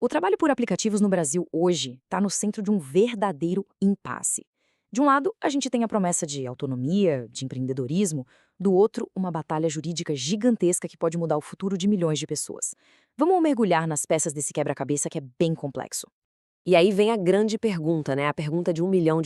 O trabalho por aplicativos no Brasil hoje está no centro de um verdadeiro impasse. De um lado, a gente tem a promessa de autonomia, de empreendedorismo, do outro, uma batalha jurídica gigantesca que pode mudar o futuro de milhões de pessoas. Vamos mergulhar nas peças desse quebra-cabeça que é bem complexo. E aí vem a grande pergunta, né? A pergunta de US$ 1 milhão,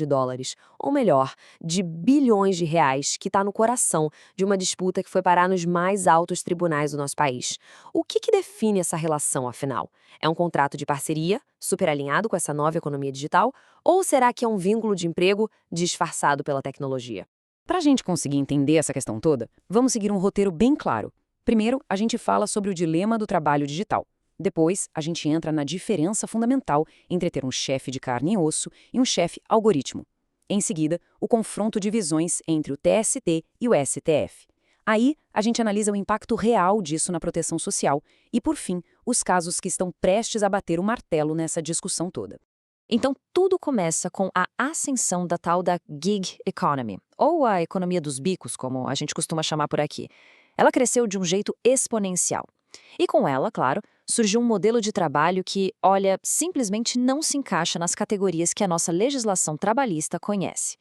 ou melhor, de bilhões de reais, que está no coração de uma disputa que foi parar nos mais altos tribunais do nosso país. O que define essa relação, afinal? É um contrato de parceria, super alinhado com essa nova economia digital, ou será que é um vínculo de emprego disfarçado pela tecnologia? Para a gente conseguir entender essa questão toda, vamos seguir um roteiro bem claro. Primeiro, a gente fala sobre o dilema do trabalho digital. Depois, a gente entra na diferença fundamental entre ter um chefe de carne e osso e um chefe algoritmo. Em seguida, o confronto de visões entre o TST e o STF. Aí, a gente analisa o impacto real disso na proteção social e, por fim, os casos que estão prestes a bater o martelo nessa discussão toda. Então, tudo começa com a ascensão da tal da gig economy, ou a economia dos bicos, como a gente costuma chamar por aqui. Ela cresceu de um jeito exponencial. E com ela, claro, surgiu um modelo de trabalho que, olha, simplesmente não se encaixa nas categorias que a nossa legislação trabalhista conhece.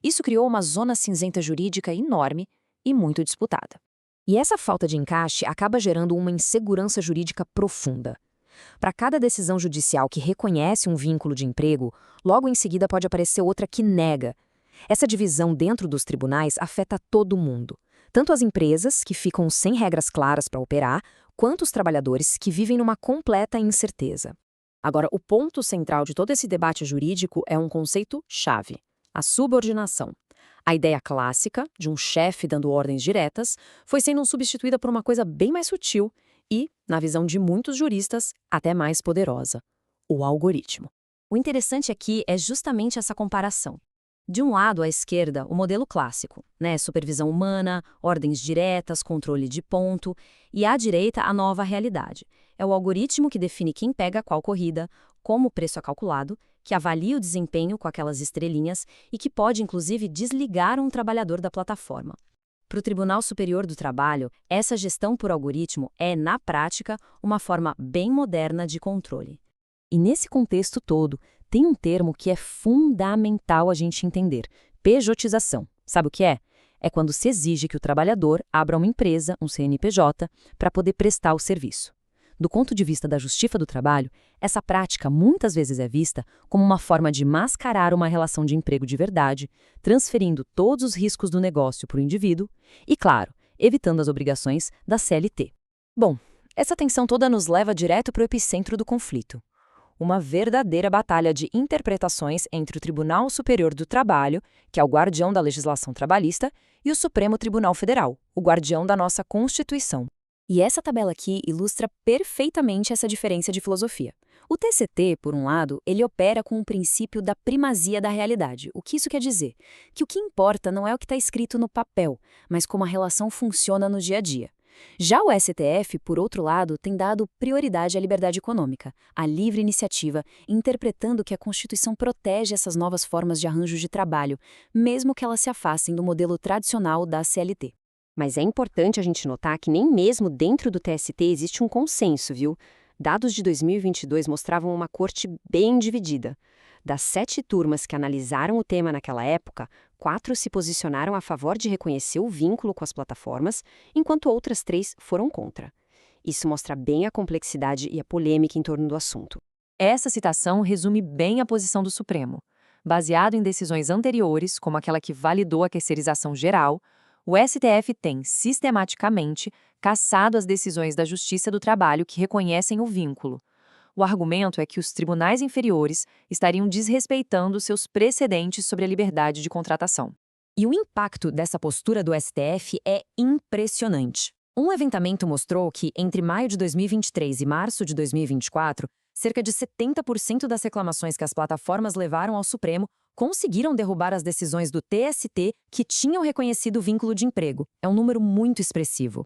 Isso criou uma zona cinzenta jurídica enorme e muito disputada. E essa falta de encaixe acaba gerando uma insegurança jurídica profunda. Para cada decisão judicial que reconhece um vínculo de emprego, logo em seguida pode aparecer outra que nega. Essa divisão dentro dos tribunais afeta todo mundo. Tanto as empresas, que ficam sem regras claras para operar, quanto os trabalhadores, que vivem numa completa incerteza. Agora, o ponto central de todo esse debate jurídico é um conceito-chave: a subordinação. A ideia clássica, de um chefe dando ordens diretas, foi sendo substituída por uma coisa bem mais sutil e, na visão de muitos juristas, até mais poderosa: o algoritmo. O interessante aqui é justamente essa comparação. De um lado, à esquerda, o modelo clássico, né? Supervisão humana, ordens diretas, controle de ponto. E à direita, a nova realidade. É o algoritmo que define quem pega qual corrida, como o preço é calculado, que avalia o desempenho com aquelas estrelinhas e que pode, inclusive, desligar um trabalhador da plataforma. Para o Tribunal Superior do Trabalho, essa gestão por algoritmo é, na prática, uma forma bem moderna de controle. E nesse contexto todo, tem um termo que é fundamental a gente entender: pejotização. Sabe o que é? É quando se exige que o trabalhador abra uma empresa, um CNPJ, para poder prestar o serviço. Do ponto de vista da Justiça do Trabalho, essa prática muitas vezes é vista como uma forma de mascarar uma relação de emprego de verdade, transferindo todos os riscos do negócio para o indivíduo e, claro, evitando as obrigações da CLT. Bom, essa tensão toda nos leva direto para o epicentro do conflito: uma verdadeira batalha de interpretações entre o Tribunal Superior do Trabalho, que é o guardião da legislação trabalhista, e o Supremo Tribunal Federal, o guardião da nossa Constituição. E essa tabela aqui ilustra perfeitamente essa diferença de filosofia. O TCT, por um lado, ele opera com o princípio da primazia da realidade. O que isso quer dizer? Que o que importa não é o que está escrito no papel, mas como a relação funciona no dia a dia. Já o STF, por outro lado, tem dado prioridade à liberdade econômica, à livre iniciativa, interpretando que a Constituição protege essas novas formas de arranjo de trabalho, mesmo que elas se afastem do modelo tradicional da CLT. Mas é importante a gente notar que nem mesmo dentro do TST existe um consenso, viu? Dados de 2022 mostravam uma corte bem dividida. Das 7 turmas que analisaram o tema naquela época, 4 se posicionaram a favor de reconhecer o vínculo com as plataformas, enquanto outras 3 foram contra. Isso mostra bem a complexidade e a polêmica em torno do assunto. Essa citação resume bem a posição do Supremo. Baseado em decisões anteriores, como aquela que validou a terceirização geral, o STF tem, sistematicamente, cassado as decisões da Justiça do Trabalho que reconhecem o vínculo. O argumento é que os tribunais inferiores estariam desrespeitando seus precedentes sobre a liberdade de contratação. E o impacto dessa postura do STF é impressionante. Um levantamento mostrou que, entre maio de 2023 e março de 2024, cerca de 70% das reclamações que as plataformas levaram ao Supremo conseguiram derrubar as decisões do TST que tinham reconhecido o vínculo de emprego. É um número muito expressivo.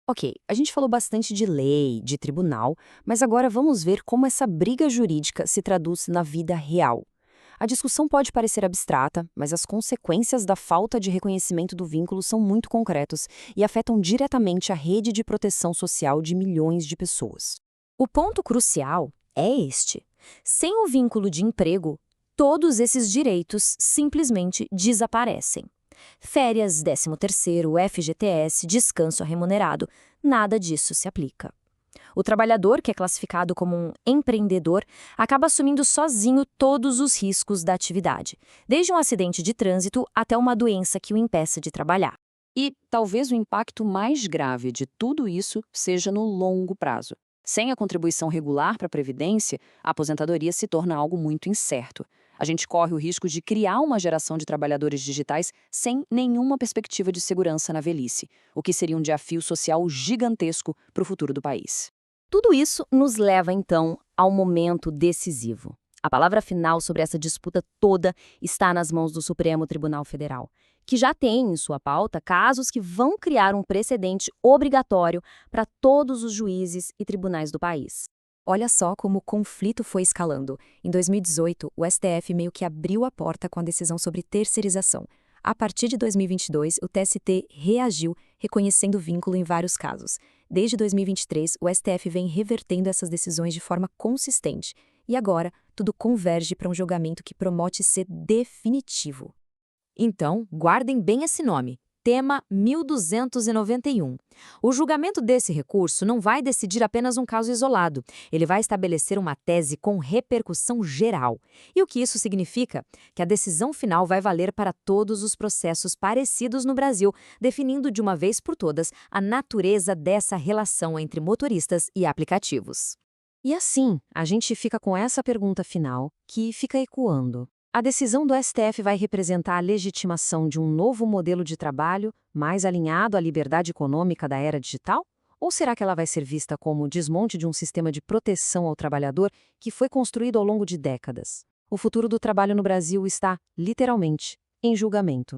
Ok, a gente falou bastante de lei, de tribunal, mas agora vamos ver como essa briga jurídica se traduz na vida real. A discussão pode parecer abstrata, mas as consequências da falta de reconhecimento do vínculo são muito concretas e afetam diretamente a rede de proteção social de milhões de pessoas. O ponto crucial é este. Sem o vínculo de emprego, todos esses direitos simplesmente desaparecem. Férias, 13º, FGTS, descanso remunerado, nada disso se aplica. O trabalhador, que é classificado como um empreendedor, acaba assumindo sozinho todos os riscos da atividade, desde um acidente de trânsito até uma doença que o impeça de trabalhar. E talvez o impacto mais grave de tudo isso seja no longo prazo. Sem a contribuição regular para a Previdência, a aposentadoria se torna algo muito incerto. A gente corre o risco de criar uma geração de trabalhadores digitais sem nenhuma perspectiva de segurança na velhice, o que seria um desafio social gigantesco para o futuro do país. Tudo isso nos leva, então, ao momento decisivo. A palavra final sobre essa disputa toda está nas mãos do Supremo Tribunal Federal, que já tem em sua pauta casos que vão criar um precedente obrigatório para todos os juízes e tribunais do país. Olha só como o conflito foi escalando. Em 2018, o STF meio que abriu a porta com a decisão sobre terceirização. A partir de 2022, o TST reagiu, reconhecendo vínculo em vários casos. Desde 2023, o STF vem revertendo essas decisões de forma consistente. E agora, tudo converge para um julgamento que promete ser definitivo. Então, guardem bem esse nome. Tema 1291. O julgamento desse recurso não vai decidir apenas um caso isolado. Ele vai estabelecer uma tese com repercussão geral. E o que isso significa? Que a decisão final vai valer para todos os processos parecidos no Brasil, definindo de uma vez por todas a natureza dessa relação entre motoristas e aplicativos. E assim, a gente fica com essa pergunta final, que fica ecoando. A decisão do STF vai representar a legitimação de um novo modelo de trabalho mais alinhado à liberdade econômica da era digital? Ou será que ela vai ser vista como o desmonte de um sistema de proteção ao trabalhador que foi construído ao longo de décadas? O futuro do trabalho no Brasil está, literalmente, em julgamento.